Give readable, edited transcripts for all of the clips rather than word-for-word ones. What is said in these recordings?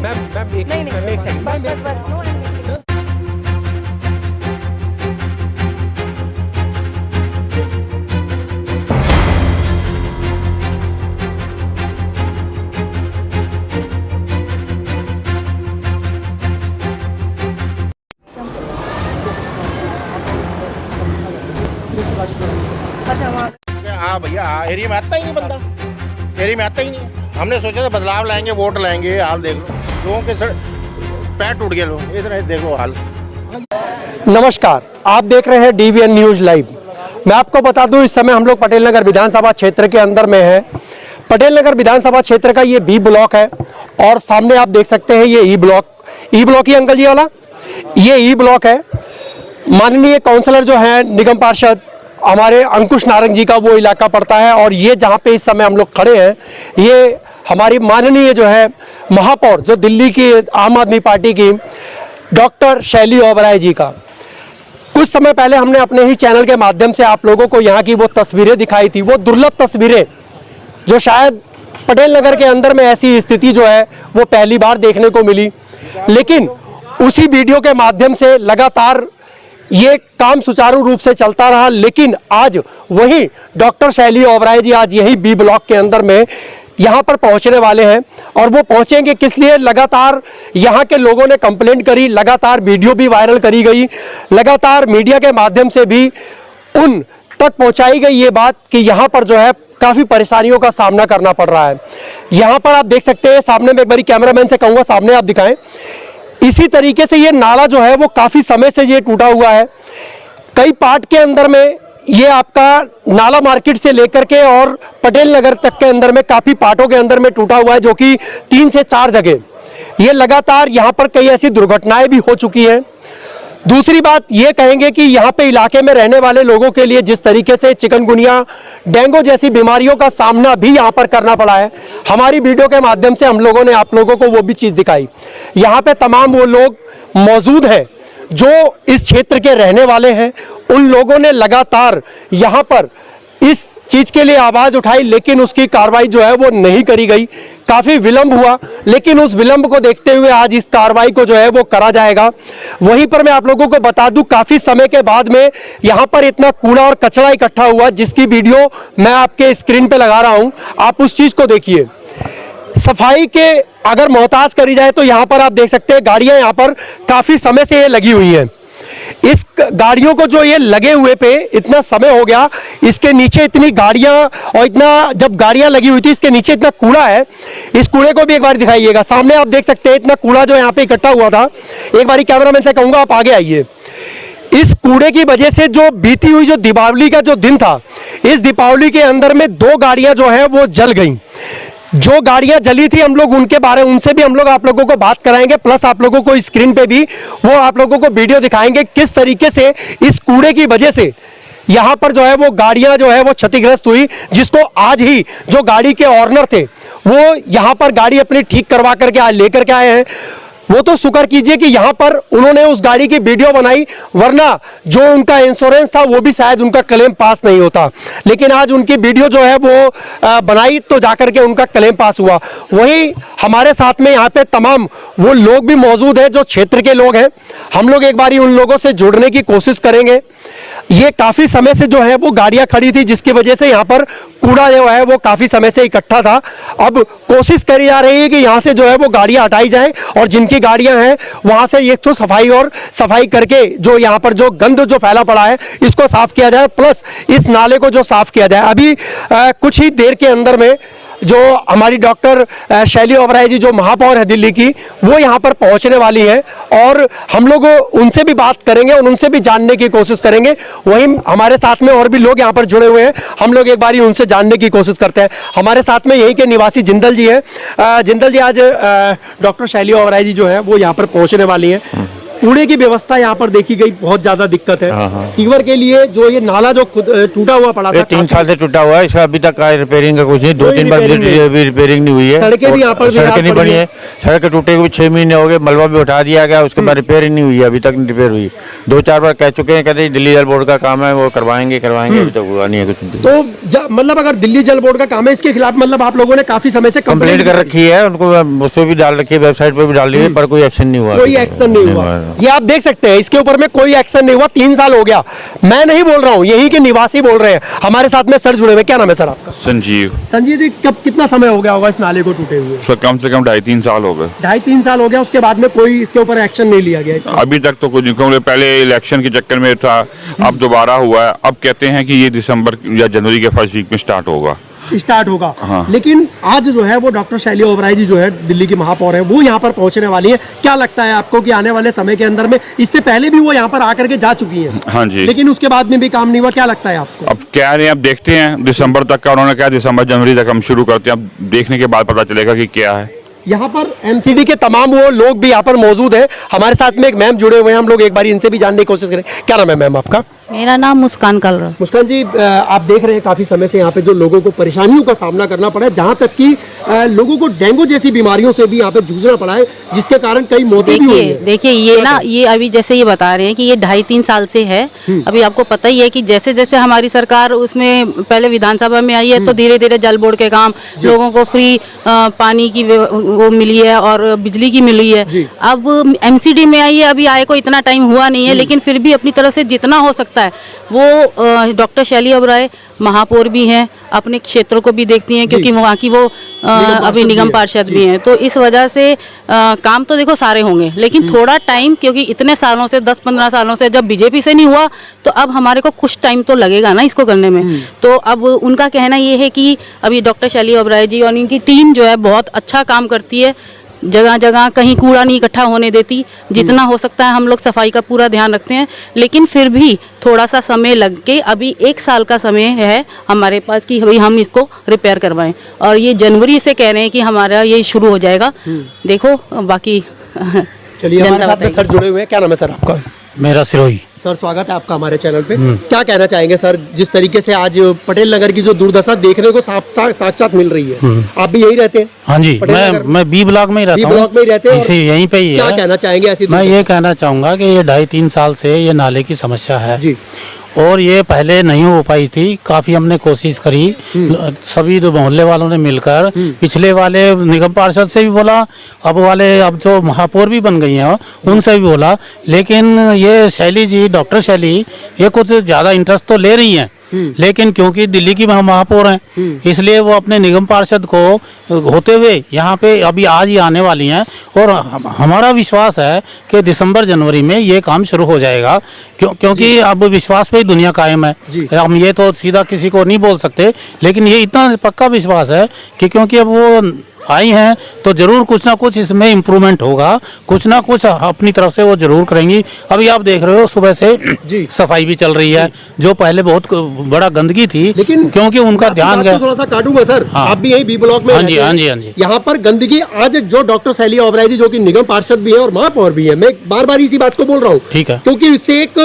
Ma'am एक second. हाँ भैया, एरिया में आता ही नहीं बंदा, एरिया में आता ही नहीं। हमने सोचा था बदलाव लाएंगे, वोट लाएंगे। हाल देख लो, लोगों के सर पैर टूट गए, लोग इतना देखो हाल। नमस्कार, आप देख रहे हैं DVN न्यूज लाइव। मैं आपको बता दूं, इस समय हम लोग पटेल नगर विधानसभा क्षेत्र के अंदर में हैं। पटेल नगर विधानसभा क्षेत्र का ये B ब्लॉक है और सामने आप देख सकते हैं ये E ब्लॉक ही अंकल जी वाला, ये E ब्लॉक है। माननीय काउंसलर जो है निगम पार्षद हमारे अंकुश नारंग जी का वो इलाका पड़ता है और ये जहाँ पे इस समय हम लोग खड़े हैं, ये हमारी माननीय जो है महापौर जो दिल्ली की आम आदमी पार्टी की डॉक्टर शैली ओबराय जी का। कुछ समय पहले हमने अपने ही चैनल के माध्यम से आप लोगों को यहाँ की वो तस्वीरें दिखाई थी, वो दुर्लभ तस्वीरें जो शायद पटेल नगर के अंदर में ऐसी स्थिति जो है वो पहली बार देखने को मिली। लेकिन उसी वीडियो के माध्यम से लगातार ये काम सुचारू रूप से चलता रहा। लेकिन आज वही डॉक्टर शैली ओबराय जी आज यही B ब्लॉक के अंदर में यहाँ पर पहुँचने वाले हैं और वो पहुँचेंगे किस लिए। लगातार यहाँ के लोगों ने कंप्लेंट करी, लगातार वीडियो भी वायरल करी गई, लगातार मीडिया के माध्यम से भी उन तक पहुँचाई गई ये बात कि यहाँ पर जो है काफ़ी परेशानियों का सामना करना पड़ रहा है। यहाँ पर आप देख सकते हैं, सामने में एक बारी कैमरामैन से कहूँगा सामने आप दिखाएं। इसी तरीके से ये नाला जो है वो काफ़ी समय से ये टूटा हुआ है। कई पार्ट के अंदर में ये आपका नाला मार्केट से लेकर के और पटेल नगर तक के अंदर में काफ़ी पार्टों के अंदर में टूटा हुआ है, जो कि 3 से 4 जगह ये लगातार यहाँ पर कई ऐसी दुर्घटनाएं भी हो चुकी हैं। दूसरी बात ये कहेंगे कि यहाँ पे इलाके में रहने वाले लोगों के लिए जिस तरीके से चिकनगुनिया, डेंगू जैसी बीमारियों का सामना भी यहाँ पर करना पड़ा है। हमारी वीडियो के माध्यम से हम लोगों ने आप लोगों को वो भी चीज़ दिखाई। यहाँ पे तमाम वो लोग मौजूद हैं जो इस क्षेत्र के रहने वाले हैं। उन लोगों ने लगातार यहाँ पर इस चीज़ के लिए आवाज़ उठाई, लेकिन उसकी कार्रवाई जो है वो नहीं करी गई। काफ़ी विलंब हुआ, लेकिन उस विलंब को देखते हुए आज इस कार्रवाई को जो है वो करा जाएगा। वहीं पर मैं आप लोगों को बता दूं, काफ़ी समय के बाद में यहाँ पर इतना कूड़ा और कचरा इकट्ठा हुआ, जिसकी वीडियो मैं आपके स्क्रीन पे लगा रहा हूँ, आप उस चीज़ को देखिए। सफाई के अगर मोहताज करी जाए तो यहाँ पर आप देख सकते हैं गाड़ियाँ यहाँ पर काफ़ी समय से ये लगी हुई हैं। इस गाड़ियों को जो ये लगे हुए पे इतना समय हो गया, इसके नीचे इतनी गाड़ियां और इतना जब गाड़ियां लगी हुई थी इसके नीचे इतना कूड़ा है। इस कूड़े को भी एक बार दिखाइएगा, सामने आप देख सकते हैं इतना कूड़ा जो यहाँ पे इकट्ठा हुआ था। एक बारी कैमरामैन से कहूँगा आप आगे आइए। इस कूड़े की वजह से जो बीती हुई जो दीपावली का जो दिन था, इस दीपावली के अंदर में 2 गाड़ियां जो है वो जल गई। जो गाड़ियां जली थी हम लोग उनसे भी हम लोग आप लोगों को बात कराएंगे, प्लस आप लोगों को स्क्रीन पे भी वो आप लोगों को वीडियो दिखाएंगे किस तरीके से इस कूड़े की वजह से यहाँ पर जो है वो गाड़ियां जो है वो क्षतिग्रस्त हुई, जिसको आज ही जो गाड़ी के ऑनर थे वो यहाँ पर गाड़ी अपनी ठीक करवा करके आज लेकर के आए हैं। वो तो शुक्र कीजिए कि यहाँ पर उन्होंने उस गाड़ी की वीडियो बनाई, वरना जो उनका इंश्योरेंस था वो भी शायद उनका क्लेम पास नहीं होता। लेकिन आज उनकी वीडियो जो है वो बनाई तो जाकर के उनका क्लेम पास हुआ। वहीं हमारे साथ में यहाँ पे तमाम वो लोग भी मौजूद हैं जो क्षेत्र के लोग हैं। हम लोग एक बारी उन लोगों से जुड़ने की कोशिश करेंगे। ये काफ़ी समय से जो है वो गाड़ियाँ खड़ी थी, जिसकी वजह से यहाँ पर कूड़ा जो है वो काफ़ी समय से इकट्ठा था। अब कोशिश करी जा रही है कि यहाँ से जो है वो गाड़ियाँ हटाई जाएं और जिनकी गाड़ियाँ हैं वहाँ से एक तो सफाई करके जो यहाँ पर जो गंद जो फैला पड़ा है इसको साफ किया जाए, प्लस इस नाले को जो साफ किया जाए। अभी कुछ ही देर के अंदर में जो हमारी डॉक्टर शैली ओबराय जी जो महापौर है दिल्ली की, वो यहाँ पर पहुँचने वाली है और हम लोग उनसे भी बात करेंगे और उनसे भी जानने की कोशिश करेंगे। वहीं हमारे साथ में और भी लोग यहाँ पर जुड़े हुए हैं, हम लोग एक बार उनसे जानने की कोशिश करते हैं। हमारे साथ में यहीं के निवासी जिंदल जी हैं। जिंदल जी, आज डॉक्टर शैली ओबराय जी जो है वो यहाँ पर पहुँचने वाली हैं, कूड़े की व्यवस्था यहाँ पर देखी गई बहुत ज्यादा दिक्कत है। सीवर के लिए जो ये नाला जो टूटा हुआ पड़ा था, 3 साल से टूटा हुआ है, इसका अभी तक रिपेयरिंग का कुछ नहीं, 2-3 बार अभी रिपेयरिंग नहीं हुई है। सड़कें भी यहाँ पर सड़कें नहीं बनी है, सड़कें टूटे हुए 6 महीने हो गए, मलबा भी उठा दिया गया, उसके बाद रिपेयरिंग नहीं हुई है, अभी तक नहीं रिपेयर हुई। 2-4 बार कह चुके हैं, कहते हैं दिल्ली जल बोर्ड का काम है, वो करवाएंगे अभी तक हुआ नहीं है कुछ। तो मतलब अगर दिल्ली जल बोर्ड का काम है, इसके खिलाफ मतलब आप लोगों ने काफी समय से कंप्लेंट कर रखी है, उनको उस पर भी डाल रखी है, वेबसाइट पे भी डाल रही है, पर कोई एक्शन नहीं हुआ। कोई एक्शन नहीं हुआ। ये आप देख सकते हैं, इसके ऊपर में कोई एक्शन नहीं हुआ। 3 साल हो गया। मैं नहीं बोल रहा हूँ, यहीं के निवासी बोल रहे हैं। हमारे साथ में सर जुड़े हुए। क्या नाम है सर आपका? संजीव। संजीव जी, कब कितना समय हो गया होगा इस नाले को टूटे हुए? सर कम से कम 2.5-3 साल हो गए। 2.5-3 साल हो गया, उसके बाद में कोई इसके ऊपर एक्शन नहीं लिया गया? अभी तक तो कुछ नहीं, क्योंकि पहले इलेक्शन के चक्कर में था, अब दोबारा हुआ है। अब कहते हैं कि ये दिसंबर या जनवरी के फर्स्ट वीक में स्टार्ट होगा। हाँ। लेकिन आज जो है वो डॉक्टर शैली ओबराय जी जो है दिल्ली की महापौर है, वो यहाँ पर पहुंचने वाली है। क्या लगता है आपको कि आने वाले समय के अंदर में, इससे पहले भी वो यहाँ पर आकर के जा चुकी हैं? हाँ जी। लेकिन उसके बाद में भी काम नहीं हुआ। क्या लगता है आपको? अब कह रहे हैं, अब देखते हैं, दिसंबर तक का उन्होंने कहा, दिसंबर जनवरी तक हम शुरू करते हैं। अब देखने के बाद पता चलेगा कि क्या है। यहाँ पर एमसीडी के तमाम वो लोग भी यहाँ पर मौजूद हैं। हमारे साथ में एक मैम जुड़े हुए हैं, हम लोग एक बार इनसे भी जानने की कोशिश करें। क्या नाम है मैम आपका? मेरा नाम मुस्कान कलर। मुस्कान जी, आप देख रहे हैं काफी समय से यहाँ पे जो लोगों को परेशानियों का सामना करना पड़ा है, जहाँ तक कि लोगों को डेंगू जैसी बीमारियों से भी यहाँ पे जूझना पड़ा है, जिसके कारण कई मौतें भी हुई हैं। देखिए ये ना, ये अभी जैसे ये बता रहे हैं कि ये 2.5-3 साल से है। अभी आपको पता ही है कि जैसे जैसे हमारी सरकार उसमें पहले विधानसभा में आई है, तो धीरे धीरे जल बोर्ड के काम, लोगों को फ्री पानी की वो मिली है और बिजली की मिली है। अब एमसीडी में आई है, अभी आए को इतना टाइम हुआ नहीं है, लेकिन फिर भी अपनी तरफ से जितना हो सकता है वो डॉक्टर शैली ओबराय महापौर भी हैं, अपने क्षेत्र को भी देखती हैं, क्योंकि वहाँ की वो अभी निगम पार्षद भी हैं। तो इस वजह से काम तो देखो सारे होंगे, लेकिन थोड़ा टाइम, क्योंकि इतने सालों से 10-15 सालों से जब बीजेपी से नहीं हुआ, तो अब हमारे को कुछ टाइम तो लगेगा ना इसको करने में। तो अब उनका कहना ये है कि अभी डॉक्टर शैली ओबराय जी और इनकी टीम जो है बहुत अच्छा काम करती है, जगह जगह कहीं कूड़ा नहीं इकट्ठा होने देती, जितना हो सकता है हम लोग सफाई का पूरा ध्यान रखते हैं। लेकिन फिर भी थोड़ा सा समय लग के, अभी 1 साल का समय है हमारे पास कि भाई हम इसको रिपेयर करवाएं, और ये जनवरी से कह रहे हैं कि हमारा ये शुरू हो जाएगा। देखो बाकी चलिए, हमारे साथ में सर जुड़े हुए हैं। क्या नाम है सर आपका? मेरा सिरोही। सर स्वागत है आपका हमारे चैनल पे। क्या कहना चाहेंगे सर, जिस तरीके से आज पटेल नगर की जो दुर्दशा देखने को साक्षात मिल रही है, आप भी यही रहते हैं? हाँ जी, मैं बी ब्लॉक में ही रहता हूँ। बी ब्लॉक में ही रहते हैं, इसी यहीं पे ही क्या है। कहना चाहेंगे ऐसी? मैं ये कहना चाहूँगा कि ये 2.5-3 साल से ये नाले की समस्या है जी, और ये पहले नहीं हो पाई थी। काफी हमने कोशिश करी, सभी तो मोहल्ले वालों ने मिलकर, पिछले वाले निगम पार्षद से भी बोला, अब जो महापौर भी बन गई हैं उनसे भी बोला, लेकिन ये शैली जी, डॉक्टर शैली, ये कुछ ज्यादा इंटरेस्ट तो ले रही हैं, लेकिन क्योंकि दिल्ली की महापौर हैं, इसलिए वो अपने निगम पार्षद को होते हुए यहाँ पे अभी आज ही आने वाली हैं, और हमारा विश्वास है कि दिसंबर जनवरी में ये काम शुरू हो जाएगा, क्योंकि अब विश्वास पे ही दुनिया कायम है। हम ये तो सीधा किसी को नहीं बोल सकते, लेकिन ये इतना पक्का विश्वास है कि क्योंकि अब वो आई हैं तो जरूर कुछ ना कुछ इसमें इम्प्रूवमेंट होगा, कुछ ना कुछ अपनी तरफ से वो जरूर करेंगी। अभी आप देख रहे हो सुबह से सफाई भी चल रही है, जो पहले बहुत बड़ा गंदगी थी, लेकिन क्योंकि उनका ध्यान गया। थोड़ा सा काटूंगा सर। हाँ। आप भी यही बी ब्लॉक में? हाँ जी, हाँ जी, हाँ जी। यहाँ पर गंदगी, आज जो डॉक्टर शैली ओबराय जी जो कि निगम पार्षद भी है और महापौर भी है, मैं बार बार इसी बात को बोल रहा हूँ, ठीक है, क्योंकि इससे एक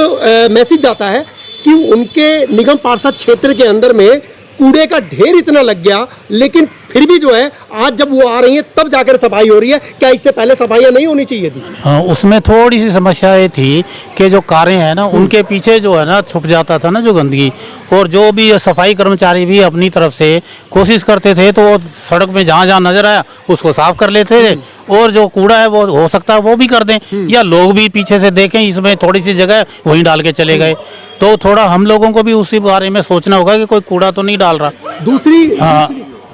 मैसेज जाता है कि उनके निगम पार्षद क्षेत्र के अंदर में कूड़े का ढेर इतना लग गया, लेकिन फिर भी जो है आज जब वो आ रही है तब जाकर सफाई हो रही है। क्या इससे पहले सफाइयाँ नहीं होनी चाहिए थी? उसमें थोड़ी सी समस्या ये थी कि जो कारें हैं ना, उनके पीछे जो है ना छुप जाता था ना जो गंदगी, और जो भी सफाई कर्मचारी भी अपनी तरफ से कोशिश करते थे, तो वो सड़क में जहाँ जहाँ नजर आया उसको साफ कर लेते थे, और जो कूड़ा है वो हो सकता है वो भी कर दें, या लोग भी पीछे से देखें इसमें थोड़ी सी जगह वहीं डाल के चले गए। तो थोड़ा हम लोगों को भी उसी बारे में सोचना होगा कि कोई कूड़ा तो नहीं डाल रहा। दूसरी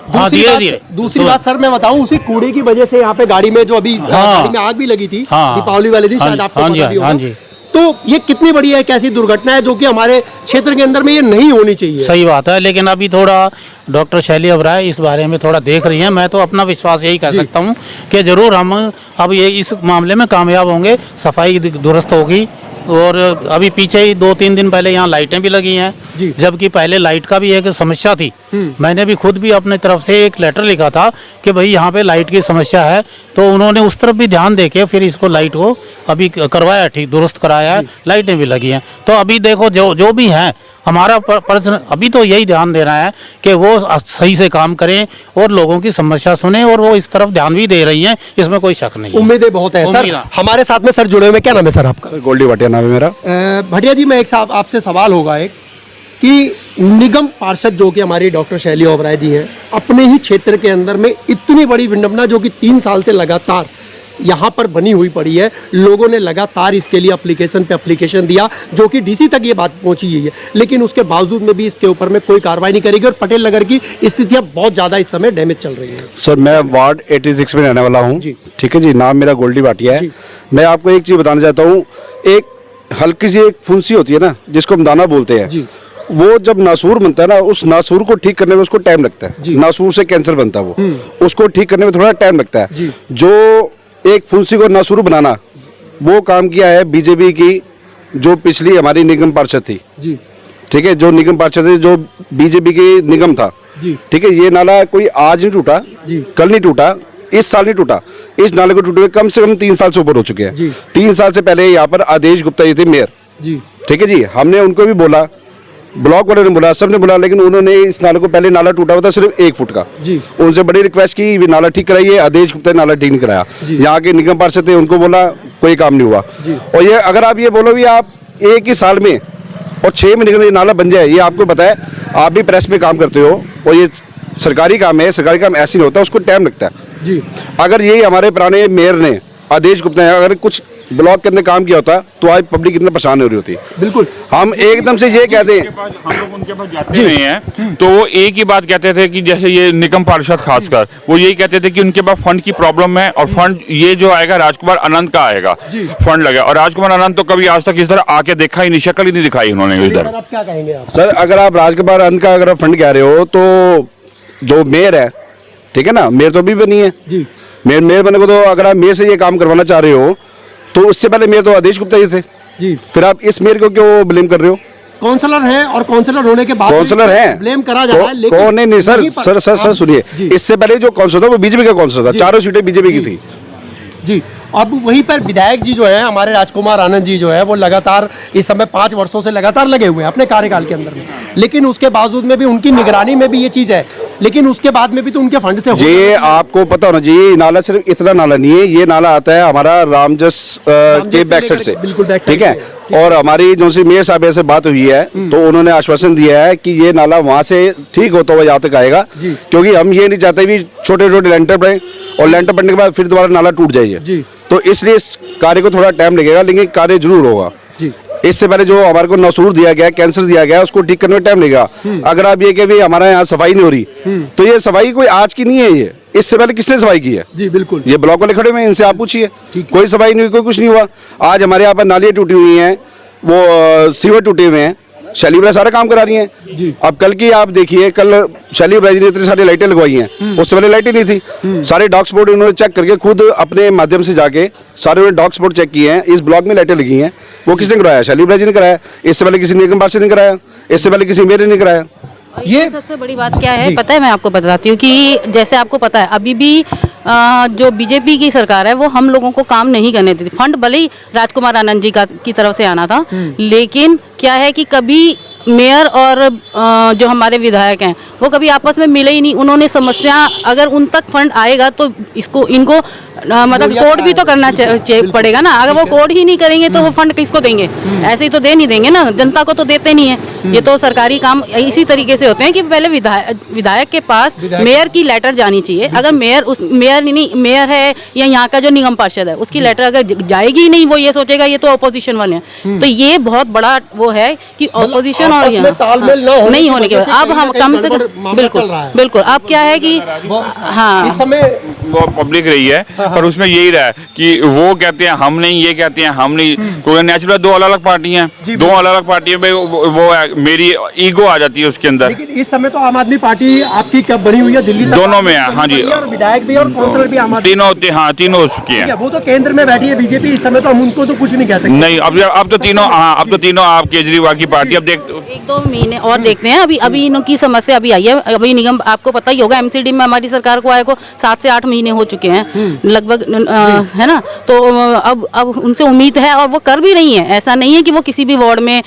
धीरे-धीरे दूसरी बात सर मैं बताऊं, उसी कूड़े की वजह से यहाँ पे गाड़ी में जो अभी गाड़ी में आग भी लगी थी दीपावली वाले दिन, शायद आपको पता भी होगा। तो ये कितनी बड़ी एक ऐसी दुर्घटना है जो कि हमारे क्षेत्र के अंदर में ये नहीं होनी चाहिए। सही बात है, लेकिन अभी थोड़ा डॉक्टर शैली ओबराय इस बारे में थोड़ा देख रही हैं। मैं तो अपना विश्वास यही कह सकता हूँ कि जरूर हम अब ये इस मामले में कामयाब होंगे, सफाई दुरुस्त होगी और अभी पीछे ही 2-3 दिन पहले यहाँ लाइटें भी लगी हैं, जबकि पहले लाइट का भी एक समस्या थी। मैंने भी खुद भी अपने तरफ से एक लेटर लिखा था कि भाई यहाँ पे लाइट की समस्या है, तो उन्होंने उस तरफ भी ध्यान देके फिर इसको लाइट को अभी करवाया, ठीक दुरुस्त कराया है, लाइटें भी लगी हैं। तो अभी देखो जो भी हैं, हमारा पर्सन अभी तो यही ध्यान देना है कि वो सही से काम करें और लोगों की समस्या सुने, और वो इस तरफ ध्यान भी दे रही हैं, इसमें कोई शक नहीं है। उम्मीदें बहुत है सर। हमारे साथ में सर जुड़े हुए, क्या नाम है सर आपका? सर गोल्डी भाटिया नाम है मेरा। भाटिया जी, मैं एक आपसे सवाल होगा एक कि निगम पार्षद जो कि हमारी डॉक्टर शैली ओबराय जी हैं, अपने ही क्षेत्र के अंदर में इतनी बड़ी विडंबना जो कि 3 साल से लगातार यहाँ पर बनी हुई पड़ी है, लोगों ने लगातार इसके लिए एप्लीकेशन पे एप्लीकेशन दिया, जो कि डीसी तक ये बात पहुंची है, लेकिन उसके बावजूद में भी इसके ऊपर में कोई कार्रवाई नहीं करेगी, और पटेल नगर की स्थितियां बहुत ज्यादा इस समय डैमेज चल रही है। सर मैं वार्ड 86 में रहने वाला हूँ, ठीक है जी। नाम मेरा गोल्डी भाटिया है। मैं आपको एक चीज बताना चाहता हूँ, एक हल्की सी एक फुंसी होती है ना, जिसको हम दाना बोलते हैं, वो जब नासूर बनता है ना, उस नासूर को ठीक करने में उसको टाइम लगता है। नासूर से कैंसर बनता है, वो उसको ठीक करने में थोड़ा टाइम लगता है। जो एक फुंसी को नासूर बनाना, वो काम किया है बीजेपी की जो पिछली हमारी निगम पार्षद थी, ठीक है, जो निगम पार्षद थी, जो बीजेपी की निगम था, ठीक है। ये नाला कोई आज नहीं टूटा, कल नहीं टूटा, इस साल नहीं टूटा, इस नाले को टूटे हुए कम से कम 3 साल से ऊपर हो चुके हैं। 3 साल से पहले यहाँ पर आदेश गुप्ता जी थे मेयर, ठीक है जी। हमने उनको भी बोला, ब्लॉक वाले ने बोला, सबने बोला, लेकिन उन्होंने इस नाले को, पहले नाला टूटा हुआ था सिर्फ 1 फुट का, उनसे बड़ी रिक्वेस्ट की भी नाला ठीक कराइए, आदेश गुप्ता ने नाला ठीक नहीं कराया। यहाँ के निगम पार्षद थे, उनको बोला, कोई काम नहीं हुआ। और ये अगर आप ये बोलो भी आप 1 ही साल में और 6 महीने के अंदर नाला बन जाए, ये आपको पता है, आप भी प्रेस में काम करते हो, और ये सरकारी काम है, सरकारी काम ऐसे नहीं होता, उसको टाइम लगता है। अगर यही हमारे पुराने मेयर ने, आदेश गुप्ता ने, अगर कुछ ब्लॉक के अंदर काम किया होता तो आज पब्लिक इतना परेशान हो रही होती। बिल्कुल, हम एकदम से ये कहते हैं, हम लोग उनके पास जाते नहीं हैं, तो वो एक ही बात कहते थे कि जैसे ये निगम पार्षद खासकर वो यही कहते थे कि उनके पास फंड की प्रॉब्लम है, और फंड ये जो आएगा राजकुमार अनंत का आएगा, फंड लगा, और राजकुमार अनंत तो कभी आज तक इस तरह आके देखा ही नहीं, शक्ल ही नहीं दिखाई उन्होंने इधर। आप क्या कहेंगे आप? सर अगर आप राजकुमार अनंत का अगर फंड कह रहे हो, तो जो मेयर है, ठीक है ना, मेयर तो अभी बनी है, मेयर बने को, तो अगर आप मेयर से ये काम करवाना चाह रहे हो, तो उससे पहले मेयर तो आदेश गुप्ता जी थे, फिर आप इस मेयर को क्यों ब्लेम कर रहे हो? काउंसलर है, और काउंसलर होने के बाद काउंसलर है, ब्लेम करा जा रहा है, लेकिन कौन नहीं सर सुनिए, इससे पहले जो काउंसलर था वो बीजेपी का काउंसलर था, 4 सीटें बीजेपी की थी जी। अब वहीं पर विधायक जी जो है हमारे राजकुमार आनंद जी जो है, वो लगातार इस समय 5 वर्षों से लगातार लगे हुए हैं अपने कार्यकाल के अंदर में, लेकिन उसके बावजूद में भी उनकी निगरानी में भी ये चीज है, लेकिन उसके बाद में भी तो उनके फंड से ये आपको पता होना चाहिए, नाला सिर्फ इतना नाला नहीं है, ये नाला आता है हमारा रामजस के बैक साइड से, बिल्कुल ठीक है। और हमारी जो सी मेयर साहब से बात हुई है, तो उन्होंने आश्वासन दिया है कि ये नाला वहां से ठीक होता हुआ यहाँ तक आएगा, क्योंकि हम ये नहीं चाहते भी छोटे छोटे लेंटर पड़े और लेंटर पड़ने के बाद फिर दोबारा नाला टूट जाइए, तो इसलिए इस कार्य को थोड़ा टाइम लगेगा, लेकिन कार्य जरूर होगा। इससे पहले जो हमारे को नसूर दिया गया, कैंसर दिया गया, उसको ठीक करने में टाइम लगेगा। अगर आप ये कहे भी हमारा यहाँ सफाई नहीं हो रही, तो ये सफाई कोई आज की नहीं है, ये इससे पहले किसने सफाई की है? जी बिल्कुल, ये ब्लॉक वाले खड़े हुए हैं, इनसे आप पूछिए, कोई सफाई नहीं हुई, कोई कुछ नहीं हुआ। आज हमारे यहाँ पर नालियाँ टूटी हुई हैं, वो सीवर टूटे हुए हैं, शैली ब्राज सारा काम करा रही हैं। अब कल की आप देखिए, कल शैली ब्राज ने इतनी सारी लाइटें लगवाई हैं, उससे पहले लाइटें नहीं थी। सारे डॉग स्पॉट उन्होंने चेक करके खुद अपने माध्यम से जाके सारे उन्होंने डॉग स्पॉट चेक किए हैं, इस ब्लॉक में लाइटें लगी हैं, वो किसने कराया? शैली ब्राज ने कराया, इससे पहले किसी निगम पार्षद ने कराया, इससे पहले किसी मेयर ने कराया। ये सबसे बड़ी बात क्या है पता है, मैं आपको बताती हूँ कि जैसे आपको पता है अभी भी जो बीजेपी की सरकार है वो हम लोगों को काम नहीं करने देती। फंड भले ही राजकुमार आनंद जी की तरफ से आना था, लेकिन क्या है कि कभी मेयर और जो हमारे विधायक हैं वो कभी आपस में मिले ही नहीं। उन्होंने समस्या, अगर उन तक फंड आएगा तो इनको मतलब कोड भी तो करना पड़ेगा ना। अगर वो कोड ही नहीं करेंगे तो वो फंड किसको देंगे? ऐसे ही तो दे नहीं देंगे ना, जनता को तो देते नहीं है। ये तो सरकारी काम इसी तरीके से होते हैं कि पहले विधायक के पास मेयर की लेटर जानी चाहिए। अगर मेयर है या यहाँ का जो निगम पार्षद है उसकी लेटर अगर जाएगी ही नहीं, वो ये सोचेगा ये तो अपोजिशन वाले हैं, तो ये बहुत बड़ा वो है कि अपोजिशन और में तालमेल न होने नहीं होने के वजह बाद अब से हम कहीं कम से गड़बड़ कम मामला बिल्कुल चल रहा है। बिल्कुल अब क्या है कि हाँ इस समय वो पब्लिक रही है पर उसमें यही रहा है कि वो कहते हैं हम नहीं, ये कहते हैं हम नहीं। क्योंकि नेचुरल दो अलग अलग पार्टी हैं, दो अलग अलग पार्टियों में वो मेरी ईगो आ जाती है उसके अंदर। लेकिन इस समय तो आम आदमी पार्टी आपकी कब बनी हुई है? दिल्ली सरकार दोनों में है, हाँ जी। और विधायक भी और काउंसलर भी आम आदमी। तीनों उसकी ठीक है, हैं। वो तो केंद्र में बैठी है बीजेपी, इस समय तो हम उनको तो कुछ नहीं कह सकते। नहीं, अब तो तीनों, हाँ अब तो तीनों आप केजरीवाल की पार्टी। अब देख 1-2 महीने और देखते हैं। अभी इनकी समस्या अभी आई है। अभी निगम आपको पता ही होगा, एमसीडी में हमारी सरकार को आए को 7 से 8 महीने हो चुके हैं लगभग, है ना। तो अब उनसे उम्मीद है और वो कर भी रही है। ऐसा नहीं है कि वो किसी भी वार्ड में,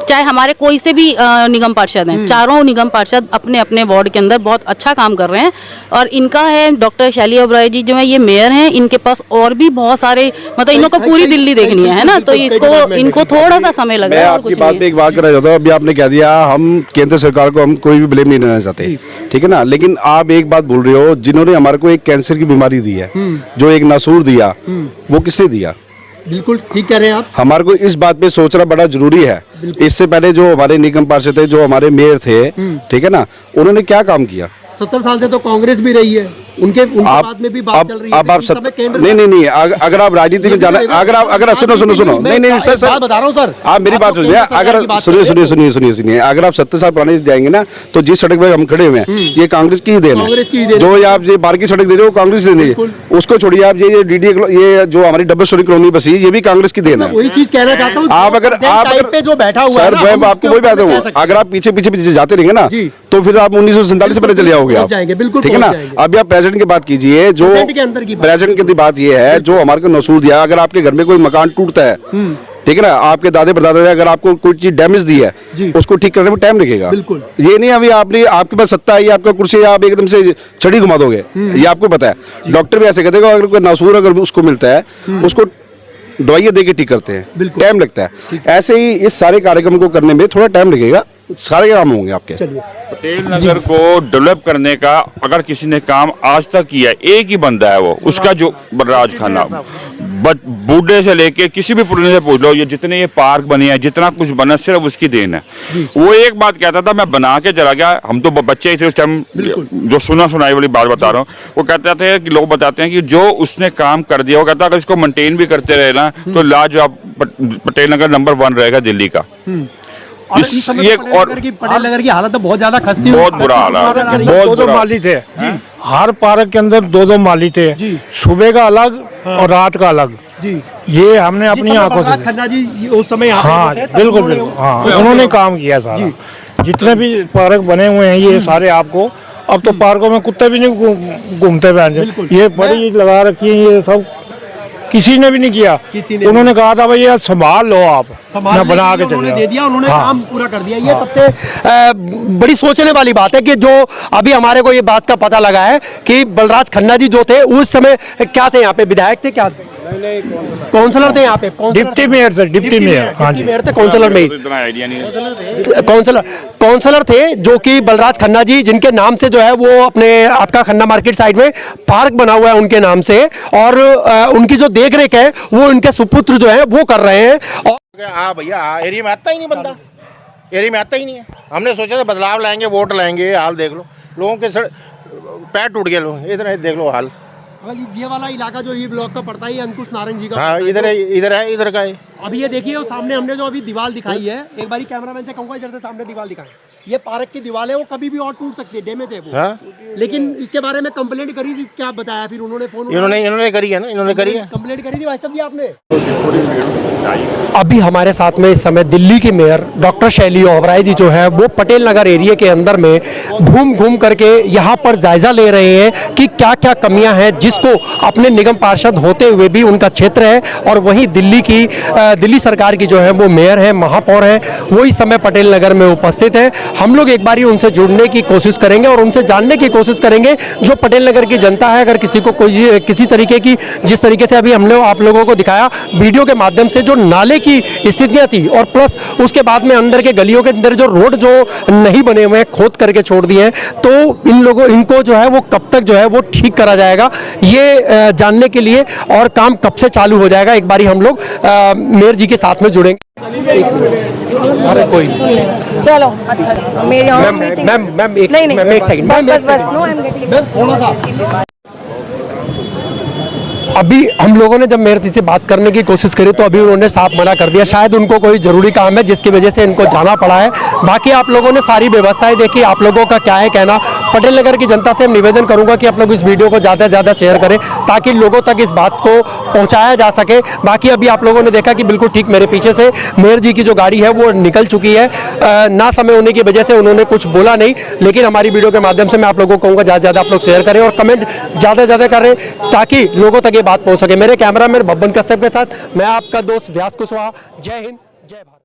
चाहे हमारे कोई से भी निगम पार्षद हैं, चारों निगम पार्षद अपने अपने वार्ड के अंदर बहुत अच्छा काम कर रहे हैं। और इनका है डॉक्टर शैली ओबराय जी जो है ये मेयर हैं, इनके पास और भी बहुत सारे, मतलब इनको पूरी दिल्ली देखनी है ना, तो इनको थोड़ा सा समय लग मैं रहा है। आपकी बात पे एक बात करना चाहता हूँ। अभी आपने कह दिया हम केंद्र सरकार को हम कोई भी ब्लेम नहीं देना चाहते, ठीक है ना। लेकिन आप एक बात भूल रहे हो, जिन्होंने हमारे को एक कैंसर की बीमारी दी है, जो एक नासूर दिया, वो किसने दिया? बिल्कुल ठीक कह रहे हैं आप। हमारे को इस बात पे सोचना बड़ा जरूरी है। इससे पहले जो हमारे निगम पार्षद थे, जो हमारे मेयर थे, ठीक है ना, उन्होंने क्या काम किया? 70 साल से तो कांग्रेस भी रही है, उनके बाद में भी बात चल रही है। अब आप नहीं, अगर आप राजनीति में जाना, अगर सुनो नहीं सर बता रहा हूँ सर, आप मेरी बात सुनिए। अगर सुनिए, अगर आप 70 साल पुराने जाएंगे ना, तो जिस सड़क पे हम खड़े हुए हैं ये कांग्रेस की ही देन है। जो आप ये बाहर की सड़क दे रहे हो कांग्रेस की देन है, उसको छोड़िए। आप ये डीडी, ये जो हमारी डबल स्टोरी कॉलोनी बसी, ये भी कांग्रेस की देन है। वही चीज कहना चाहता हूँ। आप अगर जो बैठा हुआ है, सर मैं आपको वही बात हूँ, अगर आप पीछे जाते रहेंगे ना, तो फिर आप 1947 से पहले चले जाओगे आप, ठीक है ना। अभी आप प्रेजेंट की बात कीजिए, जो प्रेजेंट की बात ये है, जो हमारे को नसूर दिया। अगर आपके घर में कोई मकान टूटता है, ठीक है ना, आपके दादे परदादे ने अगर आपको कोई चीज डैमेज दी है, उसको ठीक करने में टाइम लगेगा। बिल्कुल। ये नहीं अभी आपके पास सत्ता है, आपका कुर्सी, आप एकदम से छड़ी घुमा दोगे, ये आपको पता है। डॉक्टर भी ऐसे कहते हैं, अगर कोई नासूर अगर उसको मिलता है, उसको दवाइयाँ दे के ठीक करते हैं, टाइम लगता है। ऐसे ही इस सारे कार्यक्रम को करने में थोड़ा टाइम लगेगा, सारे काम होंगे आपके। पटेल नगर को डेवलप करने का अगर किसी ने काम आज तक किया, एक ही बंदा है वो, उसका जो बलराज खन्ना। बूढ़े से लेके किसी भी पुराने से पूछ लो, ये जितने ये पार्क बने हैं, जितना कुछ बना, सिर्फ उसकी देन है। वो एक बात कहता था, मैं बना के चला गया, हम तो बच्चे ही थे उस टाइम, जो सुनाई वाली बात बता रहा हूँ। वो कहते थे कि लोग बताते हैं कि जो उसने काम कर दिया, वो कहता अगर इसको मेंटेन भी करते रहे ना, तो लाजवाब पटेल नगर नंबर 1 रहेगा दिल्ली का। पटेल नगर की हालत तो बहुत ज्यादा खस्ती, बहुत बुरा हाल है। दो माली थे हर पार्क के अंदर, दो माली थे, सुबह का अलग और रात का अलग। ये हमने अपनी आंखों से खन्ना जी उस समय, हाँ बिल्कुल, हाँ उन्होंने काम किया सारा। जितने भी पार्क बने हुए हैं ये सारे आपको, अब तो पार्कों में कुत्ते भी नहीं घूमते हुए, ये बड़ी लगा रखी है, ये सब किसी ने भी नहीं किया। उन्होंने कहा था भाई ये संभाल लो आप, मैं बना के चले दे दिया, उन्होंने काम पूरा कर दिया। ये सबसे बड़ी सोचने वाली बात है कि जो अभी हमारे को ये बात का पता लगा है कि बलराज खन्ना जी जो थे उस समय क्या थे यहाँ पे, विधायक थे, क्या थे, काउंसलर थे यहाँ पे, डिप्टी मेयर थे, डिप्टी मेयर, हाँ जी मेयर थे, काउंसलर में इतना आइडिया नहीं है। काउंसलर थे, जो कि बलराज खन्ना जी, जिनके नाम से जो है वो अपने आपका खन्ना मार्केट साइड में पार्क बना हुआ है उनके नाम से, और उनकी जो देख रेख है वो उनके सुपुत्र जो है वो कर रहे हैं। और भैया एरिया में आता ही नहीं बंदा, एरिया में आता ही नहीं है। हमने सोचा था बदलाव लाएंगे, वोट लाएंगे, हाल देख लो, लोगों के पैर टूट गए, लोग इधर देख लो हाल। ये वाला इलाका जो ये ब्लॉक का पड़ता है, अंकुश नारायण जी का, हाँ इधर का है। अभी ये देखिए, वो सामने हमने जो अभी दीवार दिखाई है, एक बारी कैमरामैन से कहूँगा इधर से सामने दीवार दिखाएं। ये पार्क की दीवार है, वो कभी भी और टूट सकती है, डैमेज है वो। हाँ? लेकिन इसके बारे में कंप्लेंट करी थी, क्या बताया फिर उन्होंने? फोन इन्होंने करी है ना, इन्होंने करी है, कंप्लेंट करी थी भाई साहब जी आपने। अभी हमारे साथ में इस समय दिल्ली की मेयर डॉक्टर शैली ओबराय जी जो है वो पटेल नगर एरिया के अंदर में घूम करके यहाँ पर जायजा ले रहे हैं कि क्या क्या कमियां हैं, जिसको अपने निगम पार्षद होते हुए भी उनका क्षेत्र है, और वहीं दिल्ली सरकार की जो है वो मेयर है, महापौर है, वो इस समय पटेल नगर में उपस्थित है। हम लोग एक बारी उनसे जुड़ने की कोशिश करेंगे और उनसे जानने की कोशिश करेंगे जो पटेल नगर की जनता है, अगर किसी को कोई किसी तरीके की, जिस तरीके से अभी हमने आप लोगों को दिखाया वीडियो के माध्यम से, जो नाले की स्थितियां थी, और प्लस उसके बाद में अंदर के गलियों के अंदर जो रोड जो नहीं बने हुए हैं, खोद करके छोड़ दिए हैं, तो इनको जो है वो कब तक जो है वो ठीक करा जाएगा, ये जानने के लिए, और काम कब से चालू हो जाएगा, एक बारी हम लोग मेयर जी के साथ में जुड़ेंगे। अरे कोई चलो अच्छा मेरी और मीटिंग मैम एक नहीं नहीं मैम एक सेकंड मैम बस बस नो आई एम गेटिंग अभी हम लोगों ने जब मेयर जी से बात करने की कोशिश करी तो अभी उन्होंने साफ मना कर दिया, शायद उनको कोई जरूरी काम है जिसकी वजह से इनको जाना पड़ा है। बाकी आप लोगों ने सारी व्यवस्थाएं देखी, आप लोगों का क्या है कहना। पटेल नगर की जनता से हम निवेदन करूंगा कि आप लोग इस वीडियो को ज़्यादा से ज़्यादा शेयर करें ताकि लोगों तक इस बात को पहुँचाया जा सके। बाकी अभी आप लोगों ने देखा कि बिल्कुल ठीक मेरे पीछे से मेयर जी की जो गाड़ी है वो निकल चुकी है। ना समय होने की वजह से उन्होंने कुछ बोला नहीं, लेकिन हमारी वीडियो के माध्यम से मैं आप लोगों को कहूँगा ज़्यादा से ज़्यादा आप लोग शेयर करें और कमेंट ज़्यादा से ज़्यादा करें ताकि लोगों तक ये बात पहुँच सके। मेरे कैमरामैन बब्बन कश्यप के साथ मैं आपका दोस्त व्यास कुशवाहा। जय हिंद, जय भारत।